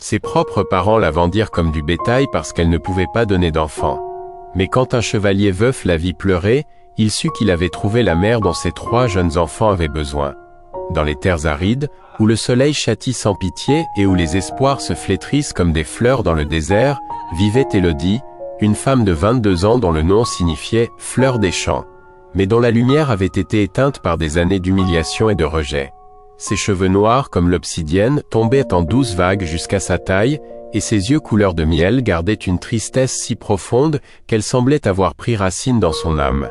Ses propres parents la vendirent comme du bétail parce qu'elle ne pouvait pas donner d'enfants. Mais quand un chevalier veuf la vit pleurer, il sut qu'il avait trouvé la mère dont ses 3 jeunes enfants avaient besoin. Dans les terres arides, où le soleil châtie sans pitié et où les espoirs se flétrissent comme des fleurs dans le désert, vivait Élodie, une femme de 22 ans dont le nom signifiait « fleur des champs », mais dont la lumière avait été éteinte par des années d'humiliation et de rejet. Ses cheveux noirs comme l'obsidienne tombaient en douces vagues jusqu'à sa taille, et ses yeux couleur de miel gardaient une tristesse si profonde qu'elle semblait avoir pris racine dans son âme.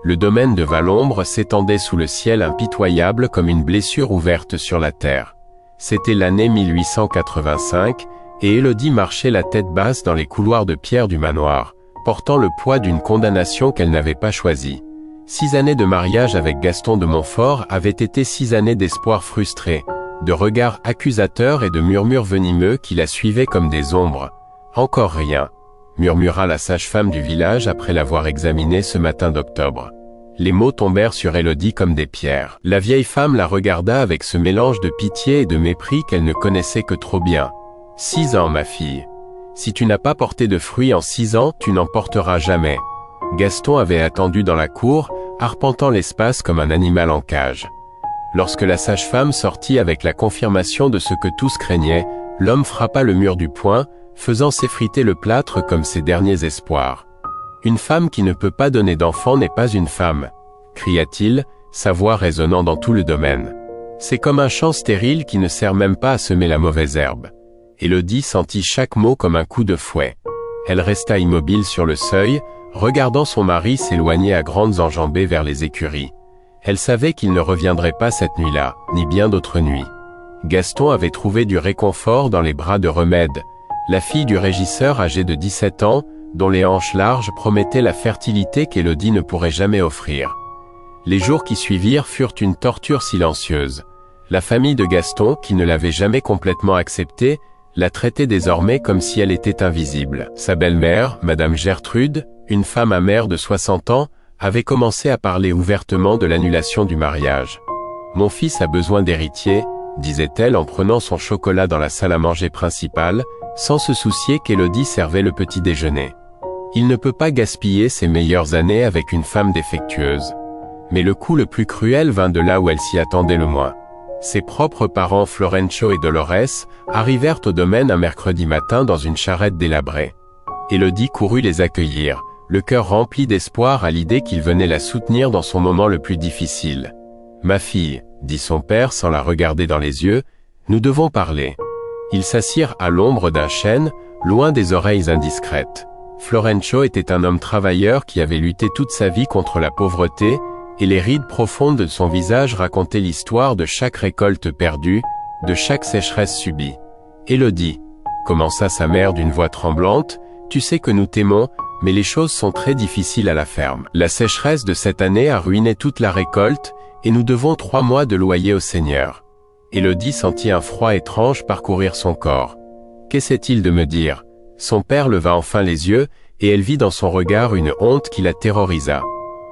Le domaine de Valombre s'étendait sous le ciel impitoyable comme une blessure ouverte sur la terre. C'était l'année 1885, et Élodie marchait la tête basse dans les couloirs de pierre du manoir, portant le poids d'une condamnation qu'elle n'avait pas choisie. 6 années de mariage avec Gaston de Montfort avaient été 6 années d'espoir frustré, de regards accusateurs et de murmures venimeux qui la suivaient comme des ombres. « Encore rien », murmura la sage-femme du village après l'avoir examinée ce matin d'octobre. Les mots tombèrent sur Élodie comme des pierres. La vieille femme la regarda avec ce mélange de pitié et de mépris qu'elle ne connaissait que trop bien. « 6 ans, ma fille. Si tu n'as pas porté de fruits en 6 ans, tu n'en porteras jamais. » Gaston avait attendu dans la cour, arpentant l'espace comme un animal en cage. Lorsque la sage-femme sortit avec la confirmation de ce que tous craignaient, l'homme frappa le mur du poing, faisant s'effriter le plâtre comme ses derniers espoirs. « Une femme qui ne peut pas donner d'enfant n'est pas une femme », cria-t-il, sa voix résonnant dans tout le domaine. « C'est comme un champ stérile qui ne sert même pas à semer la mauvaise herbe. » Élodie sentit chaque mot comme un coup de fouet. Elle resta immobile sur le seuil, regardant son mari s'éloigner à grandes enjambées vers les écuries. Elle savait qu'il ne reviendrait pas cette nuit-là, ni bien d'autres nuits. Gaston avait trouvé du réconfort dans les bras de Remède, la fille du régisseur âgée de 17 ans, dont les hanches larges promettaient la fertilité qu'Élodie ne pourrait jamais offrir. Les jours qui suivirent furent une torture silencieuse. La famille de Gaston, qui ne l'avait jamais complètement acceptée, la traitait désormais comme si elle était invisible. Sa belle-mère, Madame Gertrude, une femme amère de 60 ans, avait commencé à parler ouvertement de l'annulation du mariage. « Mon fils a besoin d'héritiers », disait-elle en prenant son chocolat dans la salle à manger principale, sans se soucier qu'Élodie servait le petit déjeuner. Il ne peut pas gaspiller ses meilleures années avec une femme défectueuse. Mais le coup le plus cruel vint de là où elle s'y attendait le moins. Ses propres parents Florencio et Dolores arrivèrent au domaine un mercredi matin dans une charrette délabrée. Élodie courut les accueillir, le cœur rempli d'espoir à l'idée qu'ils venaient la soutenir dans son moment le plus difficile. « Ma fille, » dit son père sans la regarder dans les yeux, « nous devons parler. » Ils s'assirent à l'ombre d'un chêne, loin des oreilles indiscrètes. Florencio était un homme travailleur qui avait lutté toute sa vie contre la pauvreté, et les rides profondes de son visage racontaient l'histoire de chaque récolte perdue, de chaque sécheresse subie. « Élodie, » commença sa mère d'une voix tremblante, « tu sais que nous t'aimons, mais les choses sont très difficiles à la ferme. La sécheresse de cette année a ruiné toute la récolte, et nous devons 3 mois de loyer au Seigneur. » Élodie sentit un froid étrange parcourir son corps. « Qu'essaie-t-il de me dire ?» Son père leva enfin les yeux, et elle vit dans son regard une honte qui la terrorisa.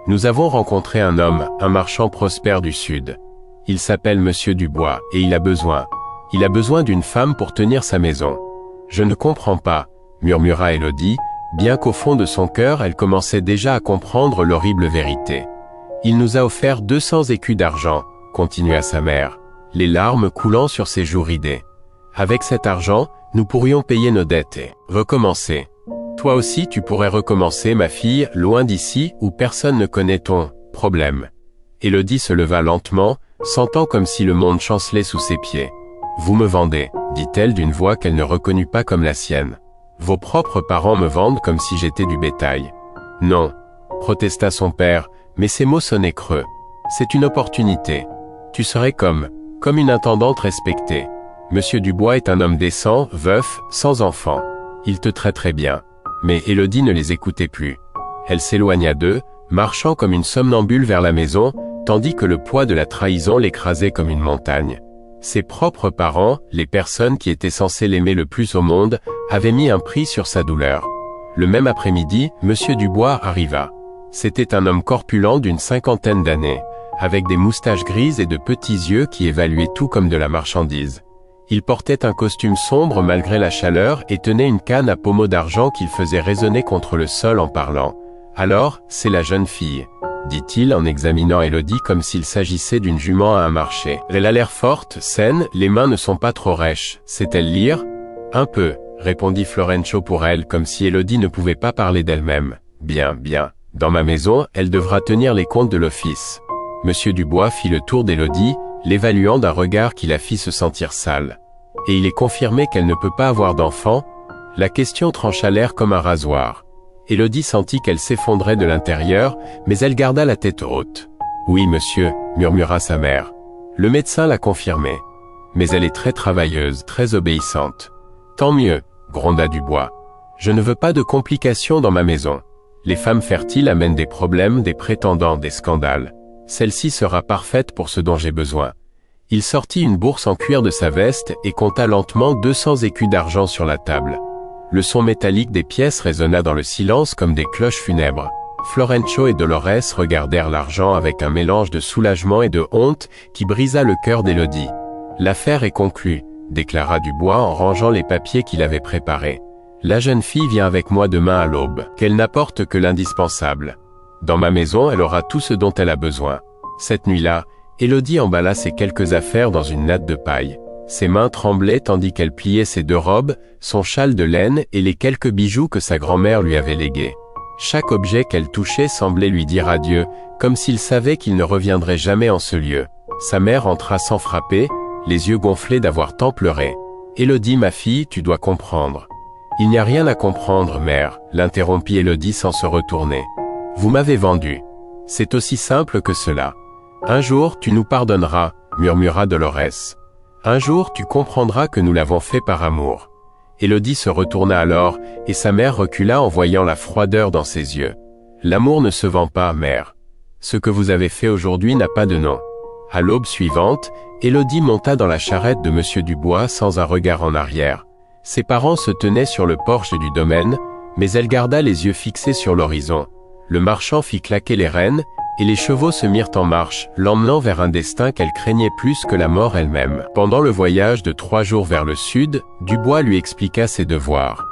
« Nous avons rencontré un homme, un marchand prospère du Sud. Il s'appelle Monsieur Dubois, et il a besoin d'une femme pour tenir sa maison. »« Je ne comprends pas, » murmura Élodie, bien qu'au fond de son cœur elle commençait déjà à comprendre l'horrible vérité. « Il nous a offert 200 écus d'argent, » continua sa mère, les larmes coulant sur ses joues ridées. « Avec cet argent, nous pourrions payer nos dettes et recommencer. Toi aussi tu pourrais recommencer, ma fille, loin d'ici, où personne ne connaît ton problème. » Élodie se leva lentement, sentant comme si le monde chancelait sous ses pieds. « Vous me vendez, » dit-elle d'une voix qu'elle ne reconnut pas comme la sienne. « Vos propres parents me vendent comme si j'étais du bétail. »« Non, » protesta son père, mais ses mots sonnaient creux. « C'est une opportunité. Tu serais comme une intendante respectée. Monsieur Dubois est un homme décent, veuf, sans enfant. Il te traiterait bien. » Mais Élodie ne les écoutait plus. Elle s'éloigna d'eux, marchant comme une somnambule vers la maison, tandis que le poids de la trahison l'écrasait comme une montagne. Ses propres parents, les personnes qui étaient censées l'aimer le plus au monde, avaient mis un prix sur sa douleur. Le même après-midi, Monsieur Dubois arriva. C'était un homme corpulent d'une 50aine d'années, avec des moustaches grises et de petits yeux qui évaluaient tout comme de la marchandise. Il portait un costume sombre malgré la chaleur et tenait une canne à pommeau d'argent qu'il faisait résonner contre le sol en parlant. « Alors, c'est la jeune fille », dit-il en examinant Élodie comme s'il s'agissait d'une jument à un marché. « Elle a l'air forte, saine, les mains ne sont pas trop rêches. Sait-elle lire ?»« Un peu », répondit Florencio pour elle comme si Élodie ne pouvait pas parler d'elle-même. « Bien, bien. Dans ma maison, elle devra tenir les comptes de l'office. » Monsieur Dubois fit le tour d'Élodie, l'évaluant d'un regard qui la fit se sentir sale. « Et il est confirmé qu'elle ne peut pas avoir d'enfant ?» La question trancha l'air comme un rasoir. Élodie sentit qu'elle s'effondrait de l'intérieur, mais elle garda la tête haute. « Oui, monsieur, » murmura sa mère. Le médecin l'a confirmé. « Mais elle est très travailleuse, très obéissante. »« Tant mieux, » gronda Dubois. « Je ne veux pas de complications dans ma maison. Les femmes fertiles amènent des problèmes, des prétendants, des scandales. Celle-ci sera parfaite pour ce dont j'ai besoin. » Il sortit une bourse en cuir de sa veste et compta lentement 200 écus d'argent sur la table. Le son métallique des pièces résonna dans le silence comme des cloches funèbres. Florencio et Dolores regardèrent l'argent avec un mélange de soulagement et de honte qui brisa le cœur d'Élodie. « L'affaire est conclue », déclara Dubois en rangeant les papiers qu'il avait préparés. « La jeune fille vient avec moi demain à l'aube, qu'elle n'apporte que l'indispensable. Dans ma maison, elle aura tout ce dont elle a besoin. » Cette nuit-là, Élodie emballa ses quelques affaires dans une natte de paille. Ses mains tremblaient tandis qu'elle pliait ses 2 robes, son châle de laine et les quelques bijoux que sa grand-mère lui avait légués. Chaque objet qu'elle touchait semblait lui dire adieu, comme s'il savait qu'il ne reviendrait jamais en ce lieu. Sa mère entra sans frapper, les yeux gonflés d'avoir tant pleuré. « Élodie, ma fille, tu dois comprendre. »« Il n'y a rien à comprendre, mère, » l'interrompit Élodie sans se retourner. « Vous m'avez vendu. C'est aussi simple que cela. Un jour, tu nous pardonneras, » murmura Dolores. « Un jour, tu comprendras que nous l'avons fait par amour. » Élodie se retourna alors, et sa mère recula en voyant la froideur dans ses yeux. « L'amour ne se vend pas, mère. Ce que vous avez fait aujourd'hui n'a pas de nom. » À l'aube suivante, Élodie monta dans la charrette de Monsieur Dubois sans un regard en arrière. Ses parents se tenaient sur le porche du domaine, mais elle garda les yeux fixés sur l'horizon. Le marchand fit claquer les rênes, et les chevaux se mirent en marche, l'emmenant vers un destin qu'elle craignait plus que la mort elle-même. Pendant le voyage de 3 jours vers le sud, Dubois lui expliqua ses devoirs.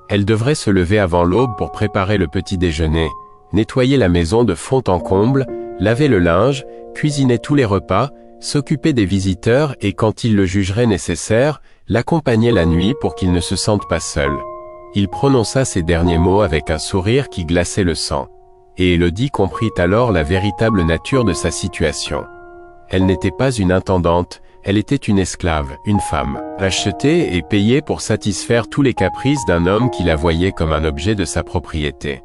Elle devrait se lever avant l'aube pour préparer le petit déjeuner, nettoyer la maison de fond en comble, laver le linge, cuisiner tous les repas, s'occuper des visiteurs et, quand il le jugerait nécessaire, l'accompagner la nuit pour qu'il ne se sente pas seul. Il prononça ces derniers mots avec un sourire qui glaçait le sang. Et Élodie comprit alors la véritable nature de sa situation. Elle n'était pas une intendante, elle était une esclave, une femme, achetée et payée pour satisfaire tous les caprices d'un homme qui la voyait comme un objet de sa propriété.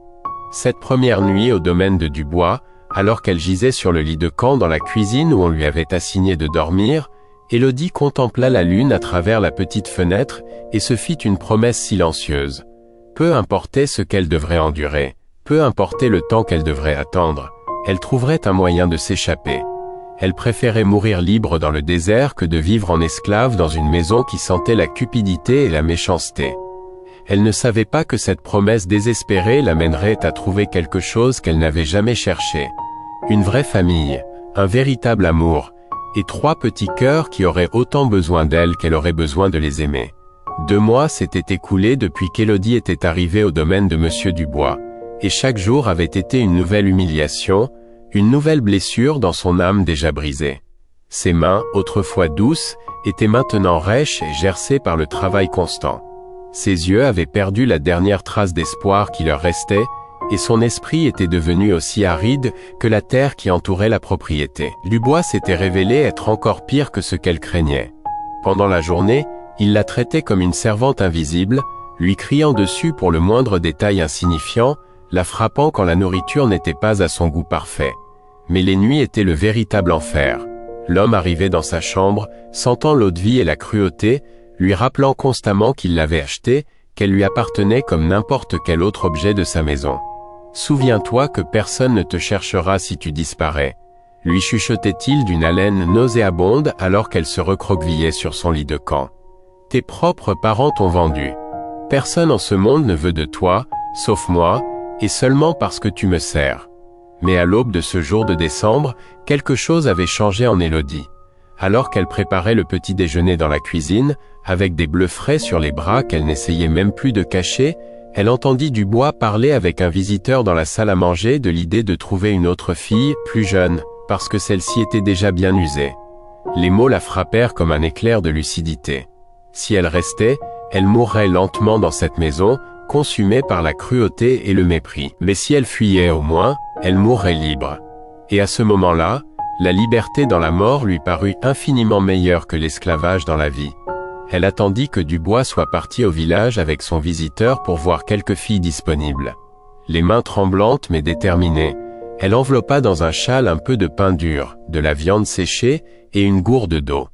Cette première nuit au domaine de Dubois, alors qu'elle gisait sur le lit de camp dans la cuisine où on lui avait assigné de dormir, Élodie contempla la lune à travers la petite fenêtre et se fit une promesse silencieuse. Peu importait ce qu'elle devrait endurer. Peu importait le temps qu'elle devrait attendre, elle trouverait un moyen de s'échapper. Elle préférait mourir libre dans le désert que de vivre en esclave dans une maison qui sentait la cupidité et la méchanceté. Elle ne savait pas que cette promesse désespérée l'amènerait à trouver quelque chose qu'elle n'avait jamais cherché. Une vraie famille, un véritable amour, et 3 petits cœurs qui auraient autant besoin d'elle qu'elle aurait besoin de les aimer. 2 mois s'étaient écoulés depuis qu'Élodie était arrivée au domaine de Monsieur Dubois. Et chaque jour avait été une nouvelle humiliation, une nouvelle blessure dans son âme déjà brisée. Ses mains, autrefois douces, étaient maintenant rêches et gercées par le travail constant. Ses yeux avaient perdu la dernière trace d'espoir qui leur restait, et son esprit était devenu aussi aride que la terre qui entourait la propriété. Dubois s'était révélé être encore pire que ce qu'elle craignait. Pendant la journée, il la traitait comme une servante invisible, lui criant dessus pour le moindre détail insignifiant, la frappant quand la nourriture n'était pas à son goût parfait. Mais les nuits étaient le véritable enfer. L'homme arrivait dans sa chambre, sentant l'eau-de-vie et la cruauté, lui rappelant constamment qu'il l'avait achetée, qu'elle lui appartenait comme n'importe quel autre objet de sa maison. « Souviens-toi que personne ne te cherchera si tu disparais », lui chuchotait-il d'une haleine nauséabonde alors qu'elle se recroquevillait sur son lit de camp. « Tes propres parents t'ont vendu. Personne en ce monde ne veut de toi, sauf moi, et seulement parce que tu me sers. » Mais à l'aube de ce jour de décembre, quelque chose avait changé en Élodie. Alors qu'elle préparait le petit déjeuner dans la cuisine, avec des bleus frais sur les bras qu'elle n'essayait même plus de cacher, elle entendit Dubois parler avec un visiteur dans la salle à manger de l'idée de trouver une autre fille, plus jeune, parce que celle-ci était déjà bien usée. Les mots la frappèrent comme un éclair de lucidité. Si elle restait, elle mourrait lentement dans cette maison, consumée par la cruauté et le mépris. Mais si elle fuyait au moins, elle mourrait libre. Et à ce moment-là, la liberté dans la mort lui parut infiniment meilleure que l'esclavage dans la vie. Elle attendit que Dubois soit parti au village avec son visiteur pour voir quelques filles disponibles. Les mains tremblantes mais déterminées, elle enveloppa dans un châle un peu de pain dur, de la viande séchée et une gourde d'eau.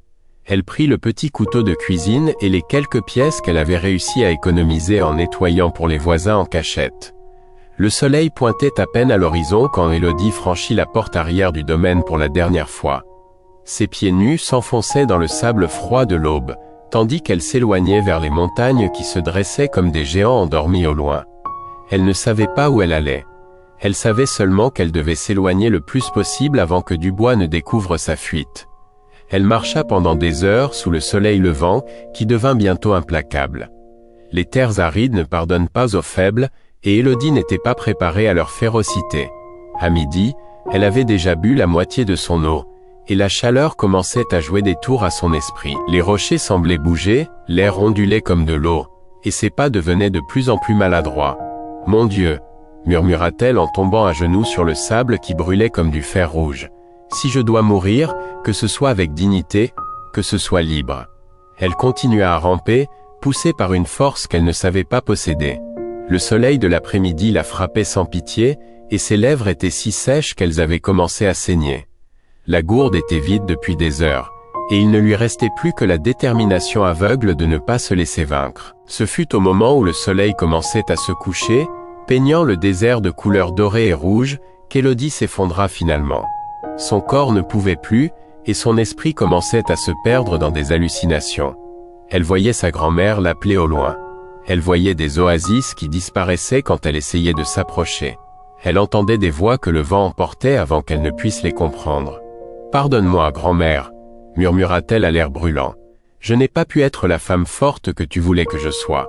Elle prit le petit couteau de cuisine et les quelques pièces qu'elle avait réussi à économiser en nettoyant pour les voisins en cachette. Le soleil pointait à peine à l'horizon quand Élodie franchit la porte arrière du domaine pour la dernière fois. Ses pieds nus s'enfonçaient dans le sable froid de l'aube, tandis qu'elle s'éloignait vers les montagnes qui se dressaient comme des géants endormis au loin. Elle ne savait pas où elle allait. Elle savait seulement qu'elle devait s'éloigner le plus possible avant que Dubois ne découvre sa fuite. Elle marcha pendant des heures sous le soleil levant, qui devint bientôt implacable. Les terres arides ne pardonnent pas aux faibles, et Élodie n'était pas préparée à leur férocité. À midi, elle avait déjà bu la moitié de son eau, et la chaleur commençait à jouer des tours à son esprit. Les rochers semblaient bouger, l'air ondulait comme de l'eau, et ses pas devenaient de plus en plus maladroits. « Mon Dieu !» murmura-t-elle en tombant à genoux sur le sable qui brûlait comme du fer rouge. « Si je dois mourir, que ce soit avec dignité, que ce soit libre. » Elle continua à ramper, poussée par une force qu'elle ne savait pas posséder. Le soleil de l'après-midi la frappait sans pitié, et ses lèvres étaient si sèches qu'elles avaient commencé à saigner. La gourde était vide depuis des heures, et il ne lui restait plus que la détermination aveugle de ne pas se laisser vaincre. Ce fut au moment où le soleil commençait à se coucher, peignant le désert de couleurs dorées et rouges, qu'Élodie s'effondra finalement. Son corps ne pouvait plus, et son esprit commençait à se perdre dans des hallucinations. Elle voyait sa grand-mère l'appeler au loin. Elle voyait des oasis qui disparaissaient quand elle essayait de s'approcher. Elle entendait des voix que le vent emportait avant qu'elle ne puisse les comprendre. « Pardonne-moi, grand-mère » murmura-t-elle à l'air brûlant. « Je n'ai pas pu être la femme forte que tu voulais que je sois. »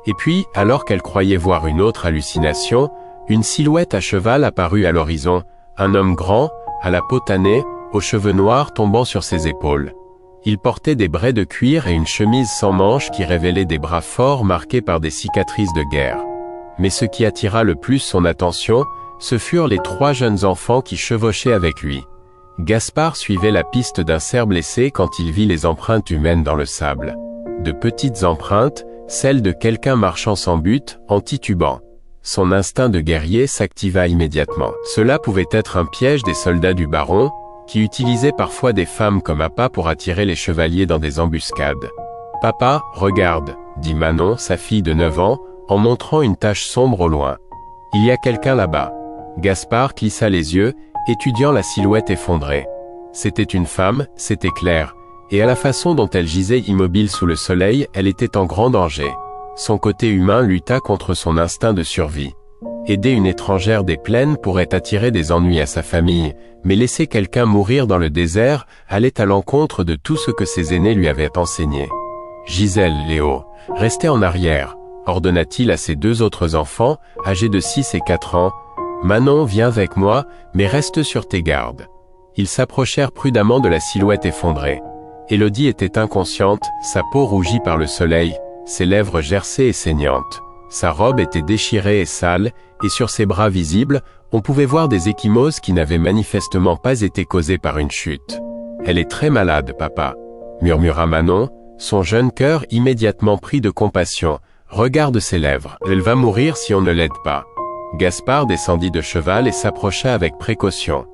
Et puis, alors qu'elle croyait voir une autre hallucination, une silhouette à cheval apparut à l'horizon, un homme grand, à la peau tannée, aux cheveux noirs tombant sur ses épaules. Il portait des braies de cuir et une chemise sans manches qui révélait des bras forts marqués par des cicatrices de guerre. Mais ce qui attira le plus son attention, ce furent les 3 jeunes enfants qui chevauchaient avec lui. Gaspard suivait la piste d'un cerf blessé quand il vit les empreintes humaines dans le sable. De petites empreintes, celles de quelqu'un marchant sans but, en titubant. Son instinct de guerrier s'activa immédiatement. Cela pouvait être un piège des soldats du baron, qui utilisaient parfois des femmes comme appât pour attirer les chevaliers dans des embuscades. « Papa, regarde » dit Manon, sa fille de 9 ans, en montrant une tache sombre au loin. « Il y a quelqu'un là-bas. » Gaspard clissa les yeux, étudiant la silhouette effondrée. C'était une femme, c'était clair, et à la façon dont elle gisait immobile sous le soleil, elle était en grand danger. Son côté humain lutta contre son instinct de survie. Aider une étrangère des plaines pourrait attirer des ennuis à sa famille, mais laisser quelqu'un mourir dans le désert allait à l'encontre de tout ce que ses aînés lui avaient enseigné. « Gisèle, Léo, restez en arrière » ordonna-t-il à ses 2 autres enfants, âgés de 6 et 4 ans. « Manon, viens avec moi, mais reste sur tes gardes. » Ils s'approchèrent prudemment de la silhouette effondrée. Élodie était inconsciente, sa peau rougie par le soleil, ses lèvres gercées et saignantes. Sa robe était déchirée et sale, et sur ses bras visibles, on pouvait voir des ecchymoses qui n'avaient manifestement pas été causées par une chute. « Elle est très malade, papa » murmura Manon, son jeune cœur immédiatement pris de compassion. « Regarde ses lèvres, elle va mourir si on ne l'aide pas. » Gaspard descendit de cheval et s'approcha avec précaution.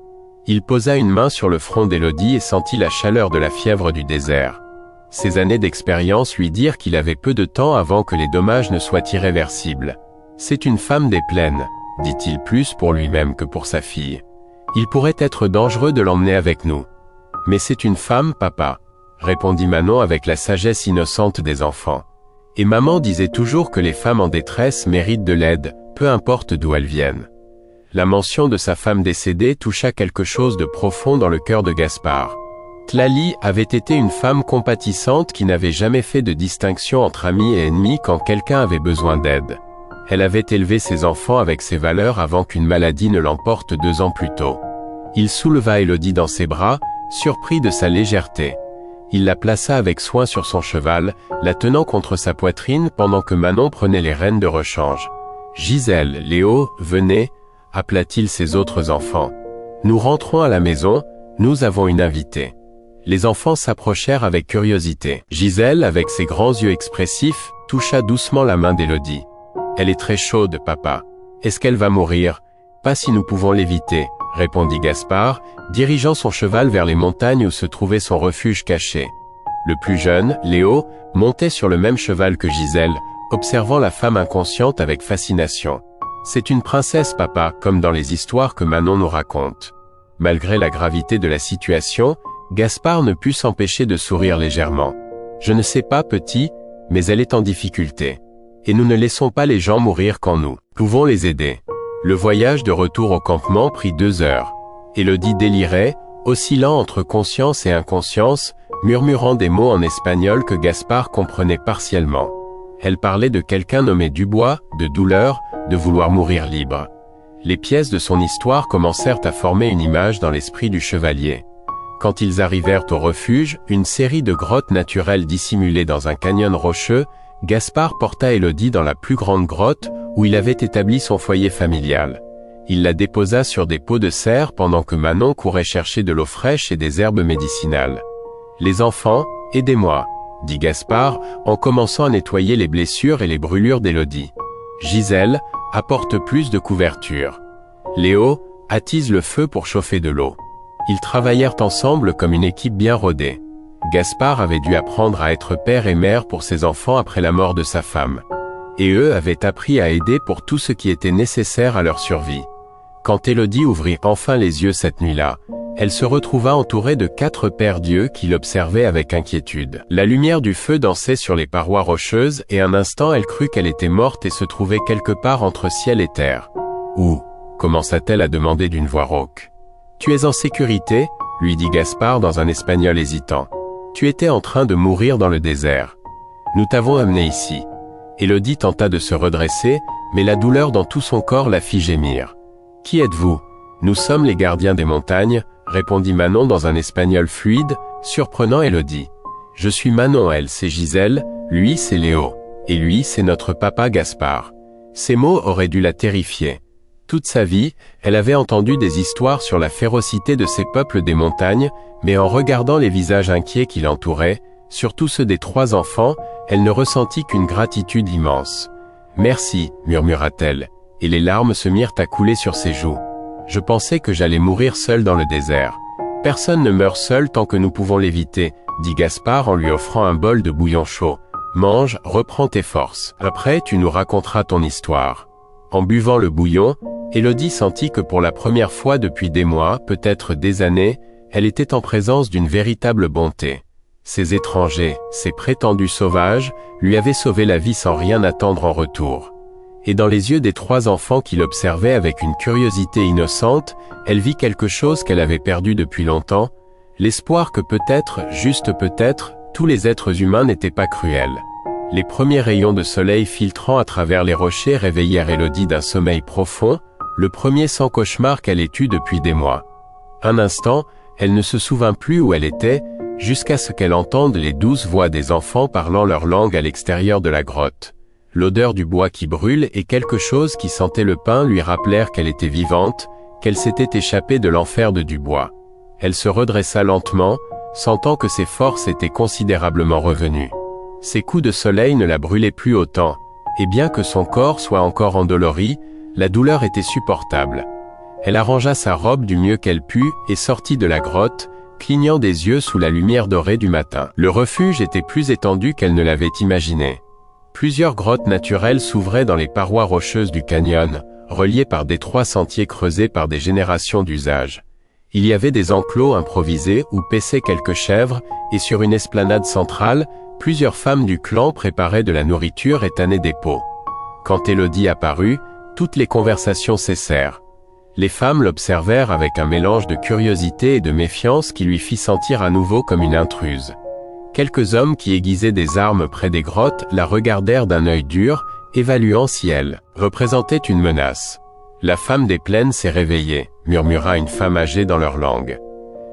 Il posa une main sur le front d'Élodie et sentit la chaleur de la fièvre du désert. Ses années d'expérience lui dirent qu'il avait peu de temps avant que les dommages ne soient irréversibles. « C'est une femme des plaines » dit-il plus pour lui-même que pour sa fille. « Il pourrait être dangereux de l'emmener avec nous. »« Mais c'est une femme, papa » répondit Manon avec la sagesse innocente des enfants. Et maman disait toujours que les femmes en détresse méritent de l'aide, peu importe d'où elles viennent. La mention de sa femme décédée toucha quelque chose de profond dans le cœur de Gaspard. Tlali avait été une femme compatissante qui n'avait jamais fait de distinction entre amis et ennemis quand quelqu'un avait besoin d'aide. Elle avait élevé ses enfants avec ses valeurs avant qu'une maladie ne l'emporte 2 ans plus tôt. Il souleva Élodie dans ses bras, surpris de sa légèreté. Il la plaça avec soin sur son cheval, la tenant contre sa poitrine pendant que Manon prenait les rênes de rechange. « Gisèle, Léo, venez » appela-t-il ses autres enfants. « Nous rentrons à la maison, nous avons une invitée. » Les enfants s'approchèrent avec curiosité. Gisèle, avec ses grands yeux expressifs, toucha doucement la main d'Élodie. « Elle est très chaude, papa. Est-ce qu'elle va mourir? Pas si nous pouvons l'éviter, » répondit Gaspard, dirigeant son cheval vers les montagnes où se trouvait son refuge caché. Le plus jeune, Léo, montait sur le même cheval que Gisèle, observant la femme inconsciente avec fascination. « C'est une princesse, papa, comme dans les histoires que Manon nous raconte. » Malgré la gravité de la situation, Gaspard ne put s'empêcher de sourire légèrement. « Je ne sais pas, petit, mais elle est en difficulté. Et nous ne laissons pas les gens mourir quand nous pouvons les aider. » Le voyage de retour au campement prit 2 heures. Élodie délirait, oscillant entre conscience et inconscience, murmurant des mots en espagnol que Gaspard comprenait partiellement. Elle parlait de quelqu'un nommé Dubois, de douleur, de vouloir mourir libre. Les pièces de son histoire commencèrent à former une image dans l'esprit du chevalier. Quand ils arrivèrent au refuge, une série de grottes naturelles dissimulées dans un canyon rocheux, Gaspard porta Élodie dans la plus grande grotte où il avait établi son foyer familial. Il la déposa sur des pots de serre pendant que Manon courait chercher de l'eau fraîche et des herbes médicinales. « Les enfants, aidez-moi » dit Gaspard en commençant à nettoyer les blessures et les brûlures d'Élodie. Gisèle, apporte plus de couverture. Léo, attise le feu pour chauffer de l'eau. Ils travaillèrent ensemble comme une équipe bien rodée. Gaspard avait dû apprendre à être père et mère pour ses enfants après la mort de sa femme. Et eux avaient appris à aider pour tout ce qui était nécessaire à leur survie. Quand Élodie ouvrit enfin les yeux cette nuit-là, elle se retrouva entourée de 4 pères dieux qui l'observaient avec inquiétude. La lumière du feu dansait sur les parois rocheuses et un instant elle crut qu'elle était morte et se trouvait quelque part entre ciel et terre. « Où » commença-t-elle à demander d'une voix rauque. « Tu es en sécurité » lui dit Gaspard dans un espagnol hésitant. « Tu étais en train de mourir dans le désert. Nous t'avons amené ici. » Élodie tenta de se redresser, mais la douleur dans tout son corps la fit gémir. « Qui êtes-vous ? Nous sommes les gardiens des montagnes, » répondit Manon dans un espagnol fluide, surprenant Élodie. « Je suis Manon, elle, c'est Gisèle, lui c'est Léo, et lui c'est notre papa Gaspard. » Ces mots auraient dû la terrifier. Toute sa vie, elle avait entendu des histoires sur la férocité de ces peuples des montagnes, mais en regardant les visages inquiets qui l'entouraient, surtout ceux des 3 enfants, elle ne ressentit qu'une gratitude immense. « Merci, » murmura-t-elle, et les larmes se mirent à couler sur ses joues. « Je pensais que j'allais mourir seul dans le désert. Personne ne meurt seul tant que nous pouvons l'éviter, » dit Gaspard en lui offrant un bol de bouillon chaud. « Mange, reprends tes forces. Après, tu nous raconteras ton histoire. » En buvant le bouillon, Élodie sentit que pour la première fois depuis des mois, peut-être des années, elle était en présence d'une véritable bonté. Ces étrangers, ces prétendus sauvages, lui avaient sauvé la vie sans rien attendre en retour. Et dans les yeux des 3 enfants qui l'observaient avec une curiosité innocente, elle vit quelque chose qu'elle avait perdu depuis longtemps, l'espoir que peut-être, juste peut-être, tous les êtres humains n'étaient pas cruels. Les premiers rayons de soleil filtrant à travers les rochers réveillèrent Élodie d'un sommeil profond, le premier sans cauchemar qu'elle ait eu depuis des mois. Un instant, elle ne se souvint plus où elle était, jusqu'à ce qu'elle entende les douces voix des enfants parlant leur langue à l'extérieur de la grotte. L'odeur du bois qui brûle et quelque chose qui sentait le pain lui rappelèrent qu'elle était vivante, qu'elle s'était échappée de l'enfer de Dubois. Elle se redressa lentement, sentant que ses forces étaient considérablement revenues. Ses coups de soleil ne la brûlaient plus autant, et bien que son corps soit encore endolori, la douleur était supportable. Elle arrangea sa robe du mieux qu'elle put et sortit de la grotte, clignant des yeux sous la lumière dorée du matin. Le refuge était plus étendu qu'elle ne l'avait imaginé. Plusieurs grottes naturelles s'ouvraient dans les parois rocheuses du canyon, reliées par d'étroits sentiers creusés par des générations d'usage. Il y avait des enclos improvisés où paissaient quelques chèvres, et sur une esplanade centrale, plusieurs femmes du clan préparaient de la nourriture et tannaient des pots. Quand Élodie apparut, toutes les conversations cessèrent. Les femmes l'observèrent avec un mélange de curiosité et de méfiance qui lui fit sentir à nouveau comme une intruse. Quelques hommes qui aiguisaient des armes près des grottes la regardèrent d'un œil dur, évaluant si elle représentait une menace. La femme des plaines s'est réveillée, murmura une femme âgée dans leur langue.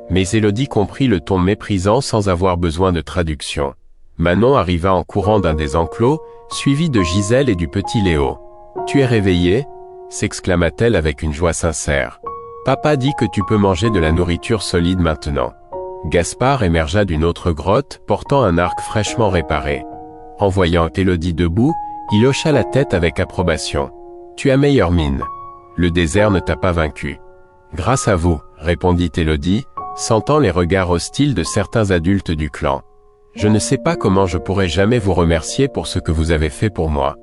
Mais Élodie comprit le ton méprisant sans avoir besoin de traduction. Manon arriva en courant d'un des enclos, suivie de Gisèle et du petit Léo. « Tu es réveillée ?» s'exclama-t-elle avec une joie sincère. « Papa dit que tu peux manger de la nourriture solide maintenant. » Gaspard émergea d'une autre grotte, portant un arc fraîchement réparé. En voyant Élodie debout, il hocha la tête avec approbation. « Tu as meilleure mine. Le désert ne t'a pas vaincu. »« Grâce à vous, » répondit Élodie, sentant les regards hostiles de certains adultes du clan. « Je ne sais pas comment je pourrai jamais vous remercier pour ce que vous avez fait pour moi. »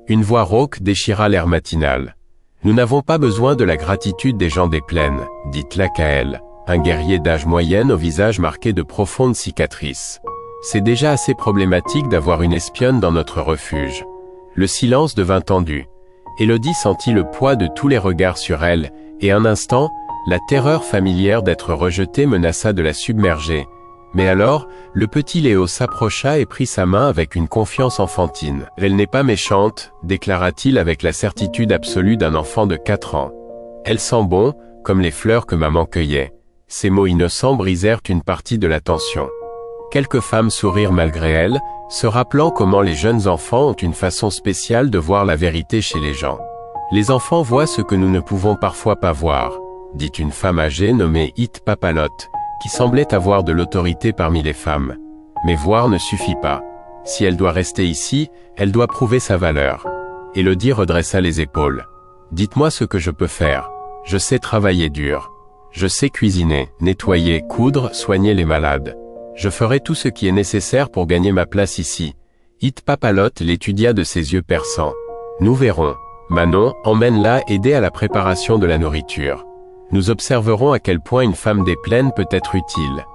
Une voix rauque déchira l'air matinal. « Nous n'avons pas besoin de la gratitude des gens des plaines, » dit Tlacaël, un guerrier d'âge moyenne au visage marqué de profondes cicatrices. « C'est déjà assez problématique d'avoir une espionne dans notre refuge. » Le silence devint tendu. Élodie sentit le poids de tous les regards sur elle, et un instant, la terreur familière d'être rejetée menaça de la submerger. Mais alors, le petit Léo s'approcha et prit sa main avec une confiance enfantine. « Elle n'est pas méchante, » déclara-t-il avec la certitude absolue d'un enfant de 4 ans. « Elle sent bon, comme les fleurs que maman cueillait. » Ces mots innocents brisèrent une partie de la tension. Quelques femmes sourirent malgré elles, se rappelant comment les jeunes enfants ont une façon spéciale de voir la vérité chez les gens. « Les enfants voient ce que nous ne pouvons parfois pas voir, » dit une femme âgée nommée It Papalotte, qui semblait avoir de l'autorité parmi les femmes. Mais voir ne suffit pas. Si elle doit rester ici, elle doit prouver sa valeur. Élodie redressa les épaules. « Dites-moi ce que je peux faire. Je sais travailler dur. Je sais cuisiner, nettoyer, coudre, soigner les malades. Je ferai tout ce qui est nécessaire pour gagner ma place ici. » It Papalotte l'étudia de ses yeux perçants. « Nous verrons. Manon, emmène-la aider à la préparation de la nourriture. Nous observerons à quel point une femme des plaines peut être utile. »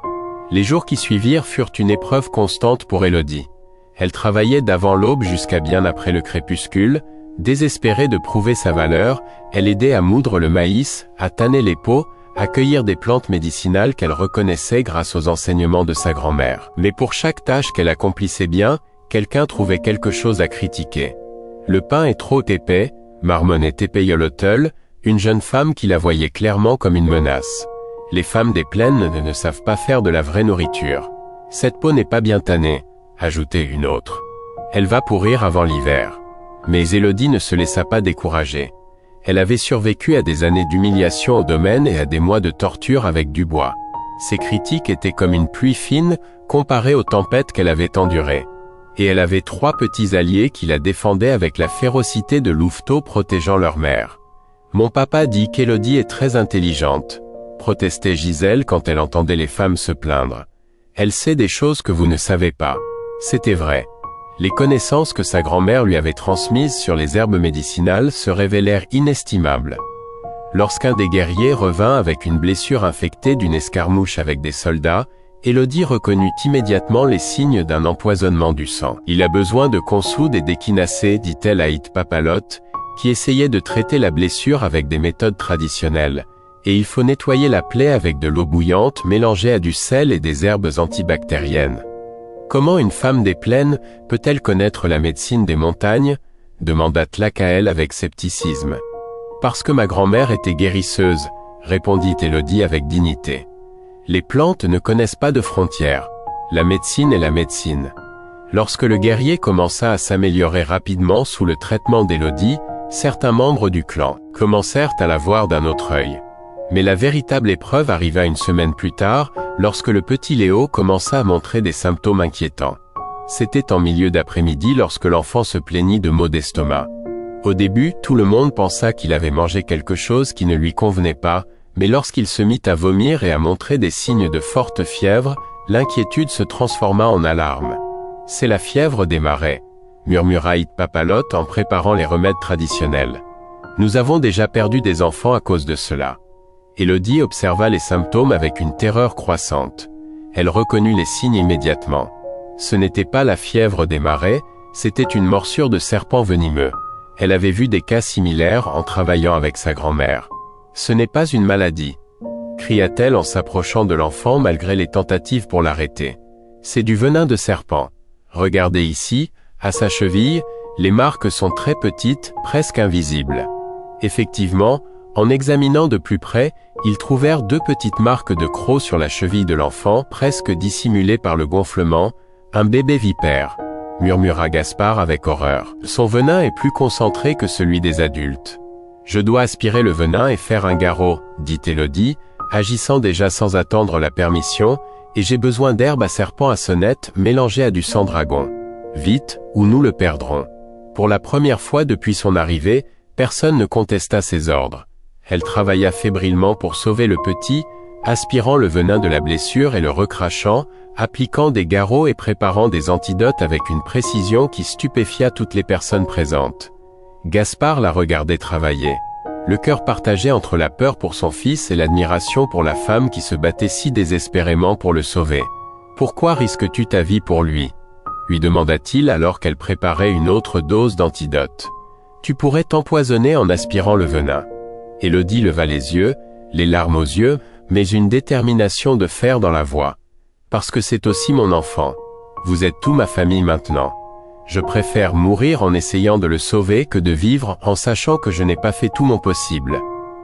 Les jours qui suivirent furent une épreuve constante pour Élodie. Elle travaillait d'avant l'aube jusqu'à bien après le crépuscule. Désespérée de prouver sa valeur, elle aidait à moudre le maïs, à tanner les pots, à cueillir des plantes médicinales qu'elle reconnaissait grâce aux enseignements de sa grand-mère. Mais pour chaque tâche qu'elle accomplissait bien, quelqu'un trouvait quelque chose à critiquer. « Le pain est trop épais », marmonnait Tépéyolotl, une jeune femme qui la voyait clairement comme une menace. « Les femmes des plaines ne savent pas faire de la vraie nourriture. Cette peau n'est pas bien tannée », ajoutait une autre. « Elle va pourrir avant l'hiver. » Mais Élodie ne se laissa pas décourager. Elle avait survécu à des années d'humiliation au domaine et à des mois de torture avec du bois. Ses critiques étaient comme une pluie fine, comparées aux tempêtes qu'elle avait endurées. Et elle avait 3 petits alliés qui la défendaient avec la férocité de louveteaux protégeant leur mère. « Mon papa dit qu'Élodie est très intelligente », protestait Gisèle quand elle entendait les femmes se plaindre. « Elle sait des choses que vous ne savez pas. » C'était vrai. Les connaissances que sa grand-mère lui avait transmises sur les herbes médicinales se révélèrent inestimables. Lorsqu'un des guerriers revint avec une blessure infectée d'une escarmouche avec des soldats, Élodie reconnut immédiatement les signes d'un empoisonnement du sang. « Il a besoin de consoude et d'échinacée », dit-elle à It Papalotte, qui essayait de traiter la blessure avec des méthodes traditionnelles. « Et il faut nettoyer la plaie avec de l'eau bouillante mélangée à du sel et des herbes antibactériennes. » Comment une femme des plaines peut-elle connaître la médecine des montagnes ? Demanda Tlacaël avec scepticisme. Parce que ma grand-mère était guérisseuse, répondit Élodie avec dignité. Les plantes ne connaissent pas de frontières. La médecine est la médecine. Lorsque le guerrier commença à s'améliorer rapidement sous le traitement d'Élodie, certains membres du clan commencèrent à la voir d'un autre œil. Mais la véritable épreuve arriva une semaine plus tard, lorsque le petit Léo commença à montrer des symptômes inquiétants. C'était en milieu d'après-midi lorsque l'enfant se plaignit de maux d'estomac. Au début, tout le monde pensa qu'il avait mangé quelque chose qui ne lui convenait pas, mais lorsqu'il se mit à vomir et à montrer des signes de forte fièvre, l'inquiétude se transforma en alarme. « C'est la fièvre des marais », murmura It Papalotte en préparant les remèdes traditionnels. « Nous avons déjà perdu des enfants à cause de cela. » Élodie observa les symptômes avec une terreur croissante. Elle reconnut les signes immédiatement. Ce n'était pas la fièvre des marais, c'était une morsure de serpent venimeux. Elle avait vu des cas similaires en travaillant avec sa grand-mère. Ce n'est pas une maladie, cria-t-elle en s'approchant de l'enfant malgré les tentatives pour l'arrêter. C'est du venin de serpent. Regardez ici, à sa cheville, les marques sont très petites, presque invisibles. Effectivement, en examinant de plus près, ils trouvèrent 2 petites marques de crocs sur la cheville de l'enfant, presque dissimulées par le gonflement. Un bébé vipère, murmura Gaspard avec horreur. Son venin est plus concentré que celui des adultes. Je dois aspirer le venin et faire un garrot, dit Élodie, agissant déjà sans attendre la permission, et j'ai besoin d'herbe à serpent à sonnette mélangée à du sang dragon. Vite, ou nous le perdrons. Pour la première fois depuis son arrivée, personne ne contesta ses ordres. Elle travailla fébrilement pour sauver le petit, aspirant le venin de la blessure et le recrachant, appliquant des garrots et préparant des antidotes avec une précision qui stupéfia toutes les personnes présentes. Gaspard la regardait travailler, le cœur partagé entre la peur pour son fils et l'admiration pour la femme qui se battait si désespérément pour le sauver. « Pourquoi risques-tu ta vie pour lui ?» lui demanda-t-il alors qu'elle préparait une autre dose d'antidote. « Tu pourrais t'empoisonner en aspirant le venin. » Élodie leva les yeux, les larmes aux yeux, mais une détermination de fer dans la voix. « Parce que c'est aussi mon enfant. Vous êtes tout ma famille maintenant. Je préfère mourir en essayant de le sauver que de vivre en sachant que je n'ai pas fait tout mon possible. »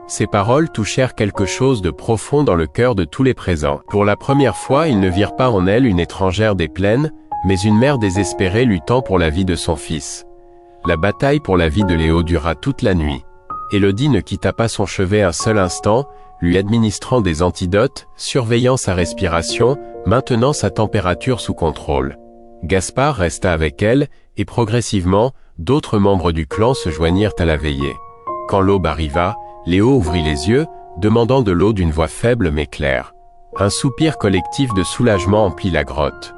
Ces paroles touchèrent quelque chose de profond dans le cœur de tous les présents. Pour la première fois, ils ne virent pas en elle une étrangère des plaines, mais une mère désespérée luttant pour la vie de son fils. La bataille pour la vie de Léo dura toute la nuit. Élodie ne quitta pas son chevet un seul instant, lui administrant des antidotes, surveillant sa respiration, maintenant sa température sous contrôle. Gaspard resta avec elle, et progressivement, d'autres membres du clan se joignirent à la veillée. Quand l'aube arriva, Léo ouvrit les yeux, demandant de l'eau d'une voix faible mais claire. Un soupir collectif de soulagement emplit la grotte.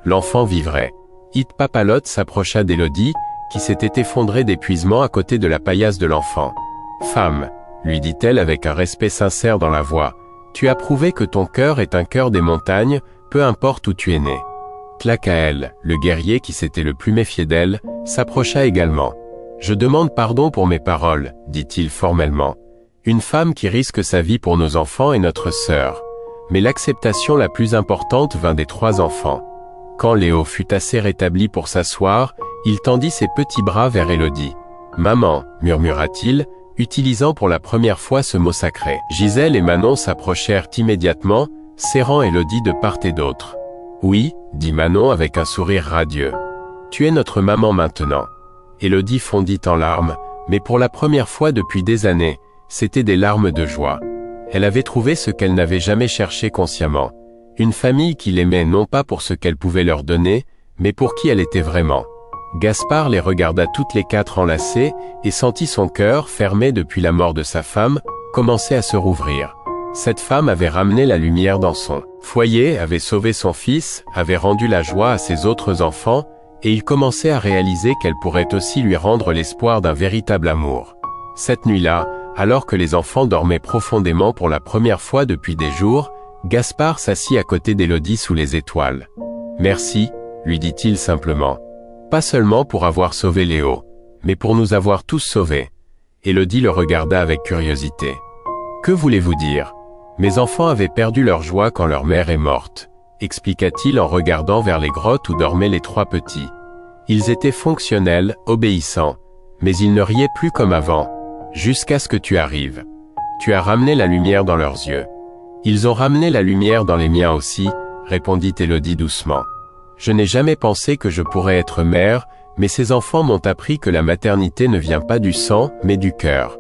L'enfant vivrait. Hit Papalotte s'approcha d'Élodie, qui s'était effondrée d'épuisement à côté de la paillasse de l'enfant. « Femme, lui dit-elle avec un respect sincère dans la voix, tu as prouvé que ton cœur est un cœur des montagnes, peu importe où tu es né. » Tlacael, le guerrier qui s'était le plus méfié d'elle, s'approcha également. « Je demande pardon pour mes paroles, dit-il formellement. Une femme qui risque sa vie pour nos enfants est notre sœur. Mais l'acceptation la plus importante vint des 3 enfants. » Quand Léo fut assez rétabli pour s'asseoir, il tendit ses petits bras vers Élodie. « Maman, murmura-t-il, utilisant pour la première fois ce mot sacré. Gisèle et Manon s'approchèrent immédiatement, serrant Élodie de part et d'autre. « Oui, dit Manon avec un sourire radieux. Tu es notre maman maintenant. » Élodie fondit en larmes, mais pour la première fois depuis des années, c'étaient des larmes de joie. Elle avait trouvé ce qu'elle n'avait jamais cherché consciemment. Une famille qui l'aimait non pas pour ce qu'elle pouvait leur donner, mais pour qui elle était vraiment. Gaspard les regarda toutes les 4 enlacées et sentit son cœur, fermé depuis la mort de sa femme, commencer à se rouvrir. Cette femme avait ramené la lumière dans son foyer, avait sauvé son fils, avait rendu la joie à ses autres enfants, et il commençait à réaliser qu'elle pourrait aussi lui rendre l'espoir d'un véritable amour. Cette nuit-là, alors que les enfants dormaient profondément pour la première fois depuis des jours, Gaspard s'assit à côté d'Élodie sous les étoiles. « Merci, lui dit-il simplement. Pas seulement pour avoir sauvé Léo, mais pour nous avoir tous sauvés. » Élodie le regarda avec curiosité. « Que voulez-vous dire ? Mes enfants avaient perdu leur joie quand leur mère est morte, » expliqua-t-il en regardant vers les grottes où dormaient les 3 petits. Ils étaient fonctionnels, obéissants, mais ils ne riaient plus comme avant, jusqu'à ce que tu arrives. Tu as ramené la lumière dans leurs yeux. Ils ont ramené la lumière dans les miens aussi, répondit Élodie doucement. Je n'ai jamais pensé que je pourrais être mère, mais ces enfants m'ont appris que la maternité ne vient pas du sang, mais du cœur.